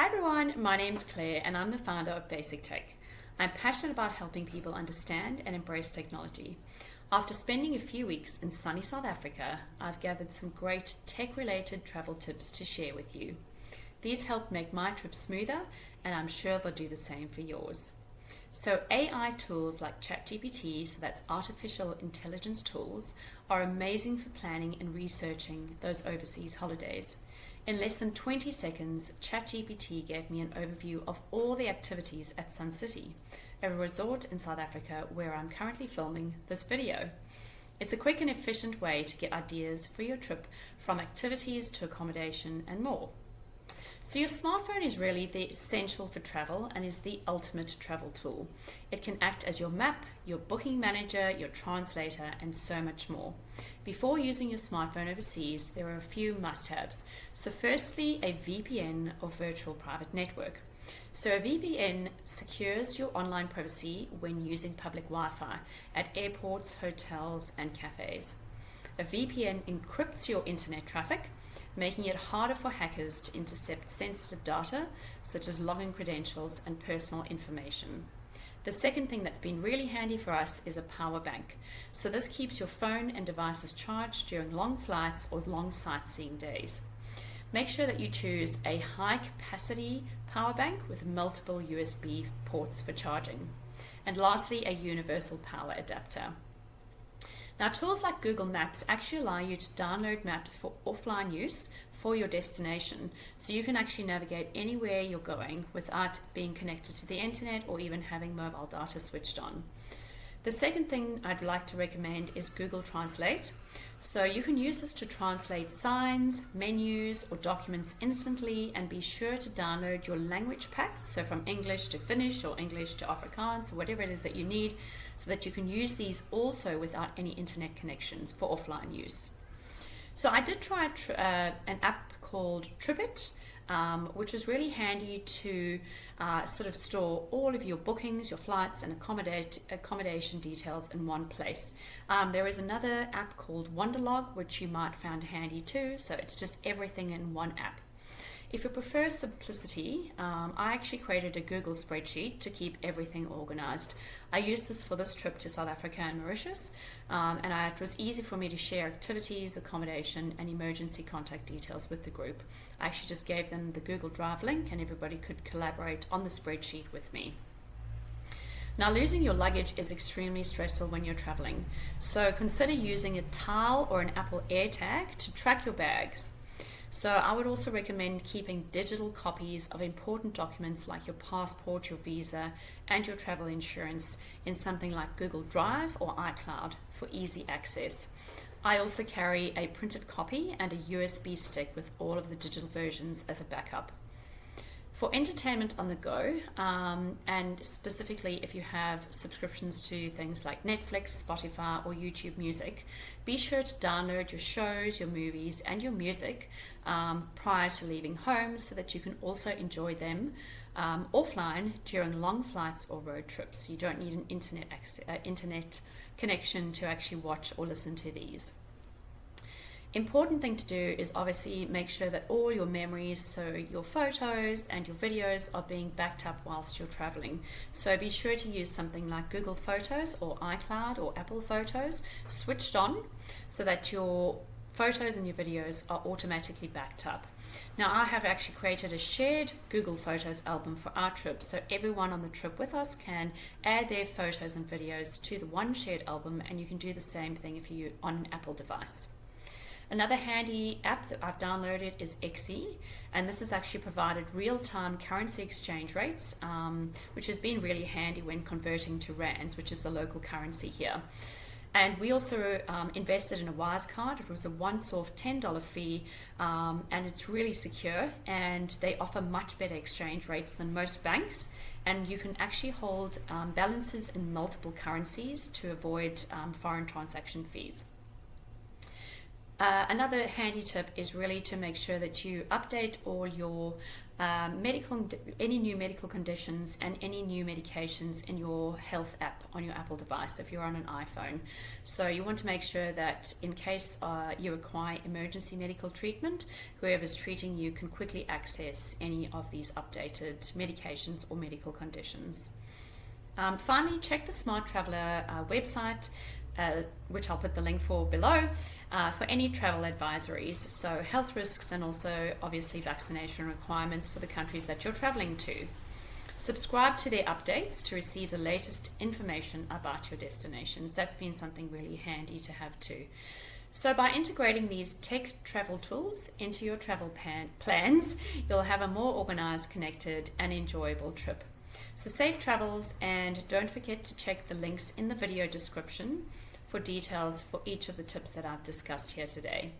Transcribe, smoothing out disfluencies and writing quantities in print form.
Hi everyone, my name's Claire and I'm the founder of Basic Tech. I'm passionate about helping people understand and embrace technology. After spending a few weeks in sunny South Africa, I've gathered some great tech-related travel tips to share with you. These help make my trip smoother and I'm sure they'll do the same for yours. So AI tools like ChatGPT, so that's artificial intelligence tools, are amazing for planning and researching those overseas holidays. In less than 20 seconds, ChatGPT gave me an overview of all the activities at Sun City, a resort in South Africa where I'm currently filming this video. It's a quick and efficient way to get ideas for your trip, from activities to accommodation and more. So your smartphone is really the essential for travel and is the ultimate travel tool. It can act as your map, your booking manager, your translator, and so much more. Before using your smartphone overseas, there are a few must-haves. So firstly, a VPN or virtual private network. So a VPN secures your online privacy when using public Wi-Fi at airports, hotels, and cafes. A VPN encrypts your internet traffic, making it harder for hackers to intercept sensitive data such as login credentials and personal information. The second thing that's been really handy for us is a power bank. So this keeps your phone and devices charged during long flights or long sightseeing days. Make sure that you choose a high capacity power bank with multiple USB ports for charging. And lastly, a universal power adapter. Now, tools like Google Maps actually allow you to download maps for offline use for your destination, so you can actually navigate anywhere you're going without being connected to the internet or even having mobile data switched on. The second thing I'd like to recommend is Google Translate. So you can use this to translate signs, menus, or documents instantly, and be sure to download your language pack, so from English to Finnish or English to Afrikaans, or whatever it is that you need, so that you can use these also without any internet connections for offline use. So I did try an app called TripIt, which is really handy to sort of store all of your bookings, your flights, and accommodation details in one place. There is another app called Wonderlog, which you might find handy too, so it's just everything in one app. If you prefer simplicity, I actually created a Google spreadsheet to keep everything organized. I used this for this trip to South Africa and Mauritius, and it was easy for me to share activities, accommodation, and emergency contact details with the group. I actually just gave them the Google Drive link and everybody could collaborate on the spreadsheet with me. Now, losing your luggage is extremely stressful when you're traveling, so consider using a Tile or an Apple AirTag to track your bags. So I would also recommend keeping digital copies of important documents like your passport, your visa, and your travel insurance in something like Google Drive or iCloud for easy access. I also carry a printed copy and a USB stick with all of the digital versions as a backup. For entertainment on the go, and specifically if you have subscriptions to things like Netflix, Spotify, or YouTube Music, be sure to download your shows, your movies, and your music prior to leaving home so that you can also enjoy them offline during long flights or road trips. You don't need an internet connection to actually watch or listen to these. Important thing to do is obviously make sure that all your memories, so your photos and your videos, are being backed up whilst you're traveling. So be sure to use something like Google Photos or iCloud or Apple Photos switched on so that your photos and your videos are automatically backed up. Now, I have actually created a shared Google Photos album for our trip, so everyone on the trip with us can add their photos and videos to the one shared album, and you can do the same thing if you're on an Apple device. Another handy app that I've downloaded is XE, and this has actually provided real-time currency exchange rates, which has been really handy when converting to rands, which is the local currency here. And we also invested in a Wise card. It was a once-off $10 fee, and it's really secure, and they offer much better exchange rates than most banks, and you can actually hold balances in multiple currencies to avoid foreign transaction fees. Another handy tip is really to make sure that you update all your any new medical conditions and any new medications in your health app on your Apple device if you're on an iPhone. So you want to make sure that in case you require emergency medical treatment, whoever's treating you can quickly access any of these updated medications or medical conditions. Finally, check the Smart Traveller website, which I'll put the link for below, for any travel advisories, so health risks and also obviously vaccination requirements for the countries that you're traveling to. Subscribe to their updates to receive the latest information about your destinations. That's been something really handy to have too. So by integrating these tech travel tools into your travel plans, you'll have a more organized, connected and enjoyable trip. So safe travels, and don't forget to check the links in the video description for details for each of the tips that I've discussed here today.